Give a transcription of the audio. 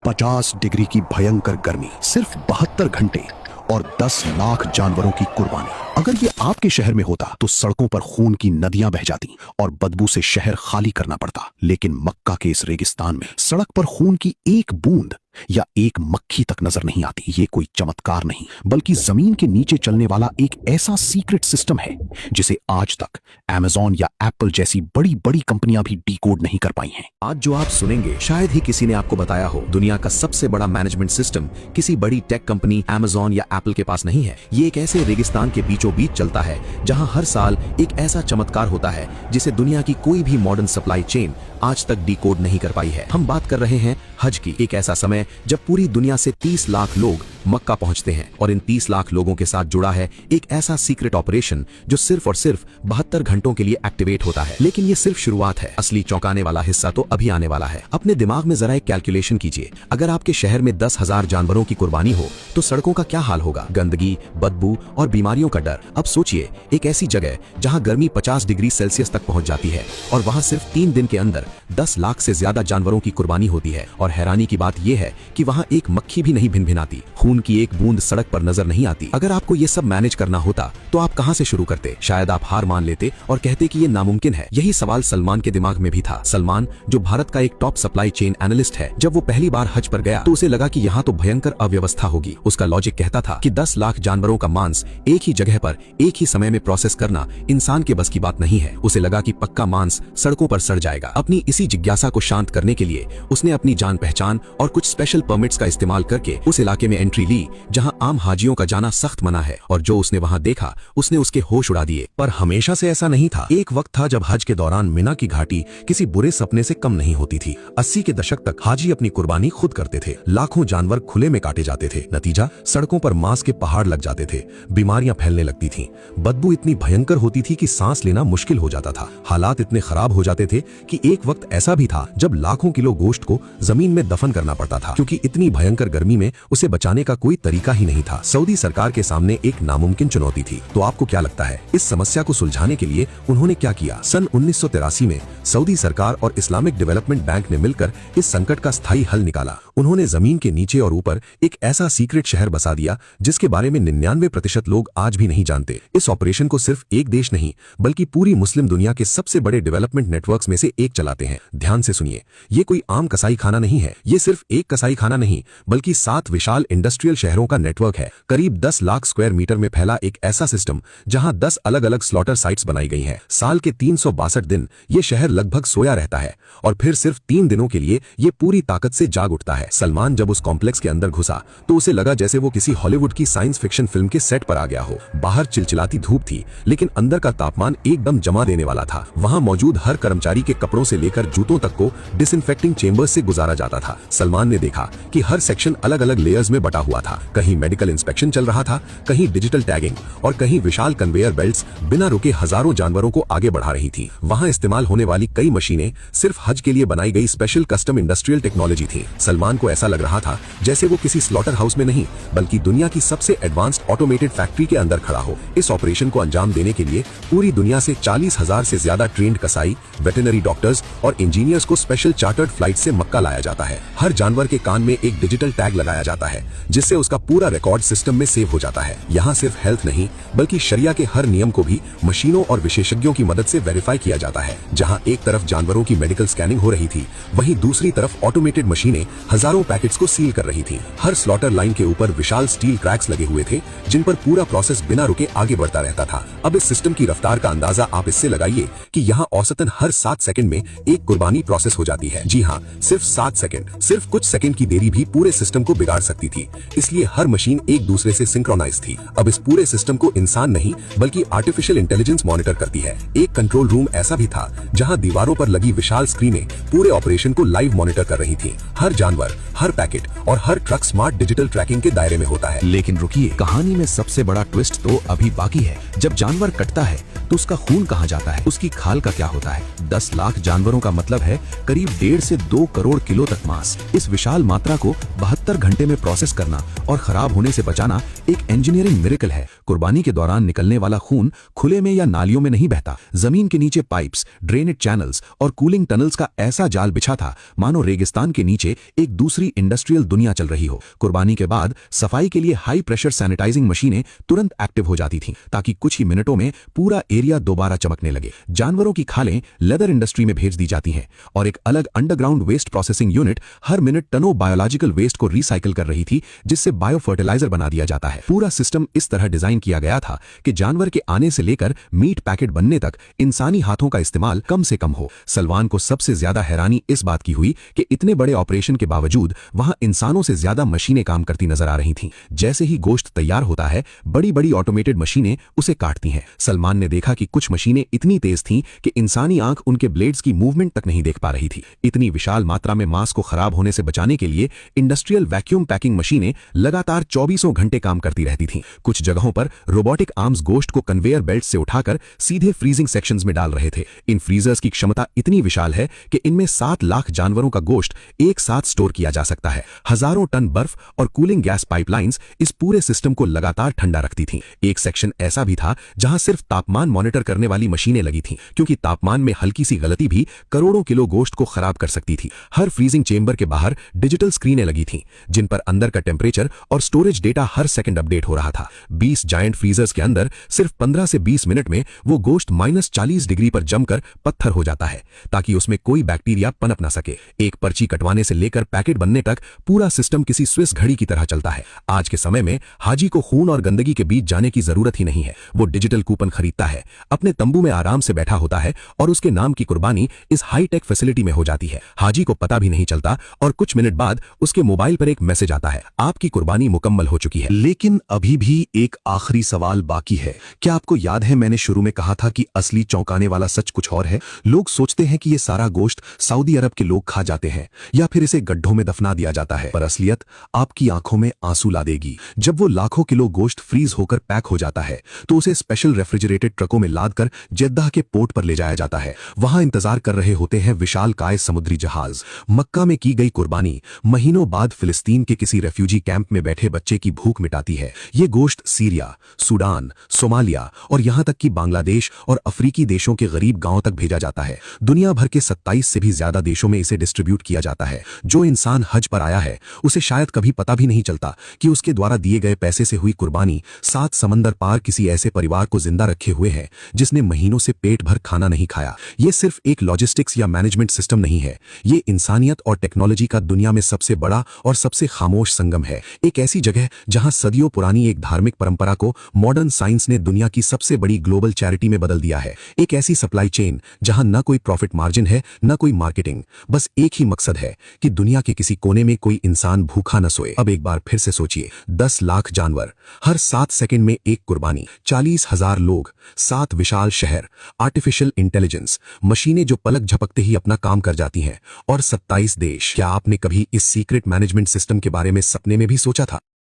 50 degree की भयंकर गर्मी, सिर्फ 72 घंटे और 10 लाख जानवरों की कुर्बानी। अगर ये आपके शहर में होता तो सड़कों पर खून की नदियां बह जाती और बदबू से शहर खाली करना पड़ता। लेकिन मक्का के इस रेगिस्तान में सड़क पर खून की एक बूंद या एक मक्खी तक नजर नहीं आती। ये कोई चमत्कार नहीं, बल्कि जमीन के नीचे चलने वाला एक ऐसा सीक्रेट सिस्टम है जिसे आज तक अमेज़न या एप्पल जैसी बड़ी बड़ी कंपनियां भी डिकोड नहीं कर पाई हैं। आज जो आप सुनेंगे शायद ही किसी ने आपको बताया हो। दुनिया का सबसे बड़ा मैनेजमेंट सिस्टम किसी बड़ी टेक कंपनी अमेज़न या एप्पल के पास नहीं है। ये एक ऐसे रेगिस्तान के बीचों बीच चलता है जहां हर साल एक ऐसा चमत्कार होता है जिसे दुनिया की कोई भी मॉडर्न सप्लाई चेन आज तक डिकोड नहीं कर पाई है। हम बात कर रहे हैं हज की। एक ऐसा समय जब पूरी दुनिया से 30 लाख लोग मक्का पहुंचते हैं और इन 30 लाख लोगों के साथ जुड़ा है एक ऐसा सीक्रेट ऑपरेशन जो सिर्फ और सिर्फ 72 घंटों के लिए एक्टिवेट होता है। लेकिन ये सिर्फ शुरुआत है, असली चौंकाने वाला हिस्सा तो अभी आने वाला है। अपने दिमाग में जरा एक कैलकुलेशन कीजिए, अगर आपके शहर में 10,000 जानवरों की कुर्बानी हो तो सड़कों का क्या हाल होगा। गंदगी, बदबू और बीमारियों का डर। अब सोचिए, एक ऐसी जगह जहां गर्मी 50 डिग्री सेल्सियस तक पहुंच जाती है और वहां सिर्फ 3 दिन के अंदर 10 लाख से ज्यादा जानवरों की कुर्बानी होती है। और हैरानी की बात यह है कि वहां एक मक्खी भी नहीं भिनभिनाती, खून की एक बूंद सड़क पर नजर नहीं आती। अगर आपको ये सब मैनेज करना होता तो आप कहां से शुरू करते? शायद आप हार मान लेते और कहते कि ये नामुमकिन है। यही सवाल सलमान के दिमाग में भी था। सलमान, जो भारत का एक टॉप सप्लाई चेन एनालिस्ट है, जब वो पहली बार हज पर गया तो उसे लगा कि यहाँ तो भयंकर अव्यवस्था होगी। उसका लॉजिक कहता था कि 10 लाख जानवरों का मांस एक ही जगह पर एक ही समय में प्रोसेस करना इंसान के बस की बात नहीं है। उसे लगा कि पक्का मांस सड़कों पर सड़ जाएगा। अपनी इसी जिज्ञासा को शांत करने के लिए उसने अपनी जान पहचान और कुछ स्पेशल परमिट्स का इस्तेमाल करके उस इलाके में एंट्री ली जहां आम हाजियों का जाना सख्त मना है। और जो उसने वहां देखा उसने उसके होश उड़ा दिए। पर हमेशा से ऐसा नहीं था। एक वक्त था जब हज के दौरान मिना की घाटी किसी बुरे सपने से कम नहीं होती थी। 80 के दशक तक हाजी अपनी कुर्बानी खुद करते थे। लाखों जानवर खुले में काटे जाते थे। नतीजा, सड़कों पर मांस के पहाड़ लग जाते थे, बीमारियां फैलने लगती थीं, बदबू इतनी भयंकर होती थी कि सांस लेना मुश्किल हो जाता था। हालात इतने खराब हो जाते थे कि एक वक्त ऐसा भी था जब लाखों किलो गोश्त को जमीन में दफन करना पड़ता था, क्योंकि इतनी भयंकर गर्मी में उसे बचाने का कोई तरीका ही नहीं था। सऊदी सरकार के सामने एक नामुमकिन चुनौती थी। तो आपको क्या लगता है, इस समस्या को सुलझाने के लिए उन्होंने क्या किया? सन 1983 में सऊदी सरकार और इस्लामिक डेवलपमेंट बैंक ने मिलकर इस संकट का स्थायी हल निकाला। उन्होंने जमीन के नीचे और ऊपर एक ऐसा सीक्रेट शहर बसा दिया जिसके बारे में 99% लोग आज भी नहीं जानते। इस ऑपरेशन को सिर्फ एक देश नहीं बल्कि पूरी मुस्लिम दुनिया के सबसे बड़े डेवलपमेंट नेटवर्क्स में से एक चलाते हैं। ध्यान से सुनिए, ये कोई आम कसाई खाना नहीं है। ये सिर्फ एक कसाई खाना नहीं बल्कि 7 विशाल इंडस्ट्रियल शहरों का नेटवर्क है। करीब 10 लाख स्क्वायर मीटर में फैला एक ऐसा सिस्टम जहां 10 अलग अलग स्लॉटर साइट्स बनाई गई हैं। साल के 362 दिन ये शहर लगभग सोया रहता है और फिर सिर्फ 3 दिनों के लिए ये पूरी ताकत से जाग उठता है। सलमान जब उस कॉम्प्लेक्स के अंदर घुसा तो उसे लगा जैसे वो किसी हॉलीवुड की साइंस फिक्शन फिल्म के सेट पर आ गया हो। बाहर चिलचिलाती धूप थी लेकिन अंदर का तापमान एकदम जमा देने वाला था। वहां मौजूद हर कर्मचारी के कपड़ों से लेकर जूतों तक को डिसइंफेक्टिंग चेंबर्स से गुजारा जाता था। सलमान ने देखा कि हर सेक्शन अलग अलग लेयर्स में बटा हुआ था। कहीं मेडिकल इंस्पेक्शन चल रहा था, कहीं डिजिटल टैगिंग और कहीं विशाल कन्वेयर बेल्ट्स बिना रुके हजारों जानवरों को आगे बढ़ा रही थी। वहां इस्तेमाल होने वाली कई मशीनें सिर्फ हज के लिए बनाई गई स्पेशल कस्टम इंडस्ट्रियल टेक्नोलॉजी थी। सलमान को ऐसा लग रहा था जैसे वो किसी स्लॉटर हाउस में नहीं बल्कि दुनिया की सबसे एडवांस्ड ऑटोमेटेड फैक्ट्री के अंदर खड़ा हो। इस ऑपरेशन को अंजाम देने के लिए पूरी दुनिया से 40,000 से ज्यादा ट्रेंड कसाई, वेटरनरी डॉक्टर्स और इंजीनियर्स को स्पेशल चार्टर्ड फ्लाइट से मक्का लाया जाता है। हर जानवर के कान में एक डिजिटल टैग लगाया जाता है जिससे उसका पूरा रिकॉर्ड सिस्टम में सेव हो जाता है। यहाँ सिर्फ हेल्थ नहीं बल्कि शरिया के हर नियम को भी मशीनों और विशेषज्ञों की मदद से वेरीफाई किया जाता है। जहां एक तरफ जानवरों की मेडिकल स्कैनिंग हो रही थी, वहीं दूसरी तरफ ऑटोमेटेड मशीनें हजारों पैकेट्स को सील कर रही थी। हर स्लॉटर लाइन के ऊपर विशाल स्टील ट्रैक्स लगे हुए थे जिन पर पूरा प्रोसेस बिना रुके आगे बढ़ता रहता था। अब इस सिस्टम की रफ्तार का अंदाजा आप इससे लगाइए कि यहाँ औसतन हर 7 सेकंड में एक कुर्बानी प्रोसेस हो जाती है। जी हाँ, सिर्फ 7 सेकंड। सिर्फ कुछ सेकंड की देरी भी पूरे सिस्टम को बिगाड़ सकती थी, इसलिए हर मशीन एक दूसरे से सिंक्रोनाइज थी। अब इस पूरे सिस्टम को इंसान नहीं बल्कि आर्टिफिशियल इंटेलिजेंस मॉनिटर करती है। एक कंट्रोल रूम ऐसा भी था जहां दीवारों पर लगी विशाल स्क्रीनें पूरे ऑपरेशन को लाइव मॉनिटर कर रही थी। हर जानवर, हर पैकेट और हर ट्रक स्मार्ट डिजिटल ट्रैकिंग के दायरे में होता है। लेकिन रुकिए, कहानी में सबसे बड़ा ट्विस्ट तो अभी बाकी है। जब जानवर कटता है तो उसका खून कहाँ जाता है? उसकी खाल का क्या होता है? 10 लाख जानवरों का मतलब है करीब 1.5 से 2 करोड़ किलो तक मांस। इस विशाल मात्रा को 72 घंटे में प्रोसेस करना और खराब होने से बचाना एक इंजीनियरिंग मिरेकल है। कुर्बानी के दौरान निकलने वाला खून खुले में या नालियों में नहीं बहता। जमीन के नीचे पाइप्स, ड्रेनेज चैनल्स और कूलिंग टनल्स का ऐसा जाल बिछा था मानो रेगिस्तान के नीचे एक दूसरी इंडस्ट्रियल दुनिया चल रही हो। कुर्बानी के बाद सफाई के लिए हाई प्रेशर सैनिटाइजिंग मशीनें तुरंत एक्टिव हो जाती थीं, ताकि कुछ ही मिनटों में पूरा एरिया दोबारा चमकने लगे। जानवरों की खालें लेदर इंडस्ट्री में भेज दी जाती हैं और एक अलग अंडरग्राउंड वेस्ट प्रोसेसिंग यूनिट हर मिनट टनों बायोलॉजिकल वेस्ट को रिसाइकिल कर रही थी, जिससे बायो फर्टिलाइजर बना दिया जाता है। पूरा सिस्टम इस तरह डिजाइन किया गया था कि जानवर के आने से लेकर मीट पैकेट बनने तक इंसानी हाथों का इस्तेमाल कम से कम हो। सलमान को सबसे ज्यादा हैरानी इस बात की हुई कि इतने बड़े ऑपरेशन के बावजूद वहां इंसानों से ज्यादा मशीनें काम करती नजर आ रही थीं। जैसे ही गोश्त तैयार होता है, बड़ी बड़ी ऑटोमेटेड मशीनें उसे काटती हैं। सलमान ने देखा कि कुछ मशीनें इतनी तेज थीं कि इंसानी आंख उनके ब्लेड्स की मूवमेंट तक नहीं देख पा रही थी। इतनी विशाल मात्रा में मांस को खराब होने से बचाने के लिए इंडस्ट्रियल वैक्यूम पैकिंग मशीनें लगातार 24 घंटे काम करती रहती थीं। कुछ जगहों पर रोबोटिक आर्म्स गोश्त को कन्वेयर बेल्ट से उठाकर सीधे फ्रीजिंग सेक्शंस में डाल रहे थे। इन फ्रीजर्स की क्षमता इतनी विशाल है कि इनमें 7 लाख जानवरों का गोश्त एक साथ स्टोर किया जा सकता है। हजारों टन बर्फ और कूलिंग गैस पाइपलाइंस इस पूरे सिस्टम को लगातार ठंडा रखती थीं। एक सेक्शन ऐसा भी था जहां सिर्फ तापमान मॉनिटर करने वाली मशीनें लगी थीं, क्योंकि तापमान में हल्की सी गलती भी करोड़ों किलो गोश्त को खराब कर सकती थी। हर फ्रीजिंग चेंबर के बाहर डिजिटल स्क्रीनें लगी थीं, जिन पर अंदर का टेम्परेचर और स्टोरेज डेटा हर सेकंड अपडेट हो रहा था। 20 जायंट फ्रीजर्स के अंदर सिर्फ 15 से 20 मिनट में वो गोश्त -40 डिग्री पर जमकर पत्थर हो जाता है, ताकि उसमें कोई बैक्टीरिया पनप ना सके। एक पर्ची कटवाने से लेकर पैकेट बनने तक पूरा सिस्टम किसी स्विस घड़ी की तरह चलता है। आज के समय में हाजी को खून और गंदगी के बीच जाने की जरूरत ही नहीं है। वो डिजिटल कूपन खरीदता है, अपने तंबू में आराम से बैठा होता है और उसके नाम की कुर्बानी इस हाईटेक फैसिलिटी में हो जाती है। हाजी को पता भी नहीं चलता और कुछ मिनट बाद उसके मोबाइल पर एक मैसेज आता है, आपकी कुर्बानी मुकम्मल हो चुकी है। लेकिन अभी भी एक आखिरी सवाल बाकी है। क्या आपको याद है मैंने शुरू में कहा था कि असली चौंकाने वाला सच कुछ और है? लोग सोचते हैं कि ये सारा गोश्त सऊदी अरब के लोग खा जाते हैं या फिर इसे गड्ढों में दफना दिया जाता है, पर असलियत आपकी आंखों में आंसू ला देगी। जब वो लाखों किलो गोश्त फ्रीज होकर पैक हो जाता है तो उसे स्पेशल रेफ्रिजरेटेड ट्रकों में लादकर जेद्दाह के पोर्ट पर ले जाया जाता है। वहां इंतजार कर रहे होते हैं विशालकाय समुद्री जहाज। मक्का में की गई कुर्बानी महीनों बाद फिलिस्तीन के किसी रेफ्यूजी कैंप में बैठे बच्चे की भूख मिटाती है। ये गोश्त सीरिया, सूडान, सोमालिया और यहां तक कि बांग्लादेश और अफ्रीकी देशों के गरीब गांवों तक भेजा जाता है। दुनिया भर के 27 से भी ज्यादा देशों में इसे डिस्ट्रीब्यूट किया जाता है। जो इंसान हज पर आया है उसे शायद कभी पता भी नहीं चलता कि उसके द्वारा दिए गए पैसे से हुई कुर्बानी 7 समंदर पार किसी ऐसे परिवार को जिंदा रखे हुए है जिसने महीनों से पेट भर खाना नहीं खाया। ये सिर्फ एक लॉजिस्टिक्स या मैनेजमेंट सिस्टम नहीं है, ये इंसानियत और टेक्नोलॉजी का दुनिया में सबसे बड़ा और सबसे खामोश संगम है। एक ऐसी जगह जहां सदियों पुरानी एक धार्मिक परंपरा को मॉडर्न साइंस ने दुनिया की सबसे बड़ी ग्लोबल चैरिटी में बदल दिया है। एक ऐसी सप्लाई चेन जहां न कोई प्रॉफिट मार्जिन है, न कोई मार्केटिंग, बस एक ही मकसद है कि दुनिया के किसी कोने में कोई इंसान भूखा न सोए। अब एक बार फिर से सोचिए, 10 लाख जानवर, हर 7 सेकंड में एक कुर्बानी, 40,000 लोग, 7 विशाल शहर, आर्टिफिशियल इंटेलिजेंस, मशीनें जो पलक झपकते ही अपना काम कर जाती हैं, और 27 देश। क्या आपने कभी इस सीक्रेट मैनेजमेंट सिस्टम के बारे में सपने में भी सोचा था?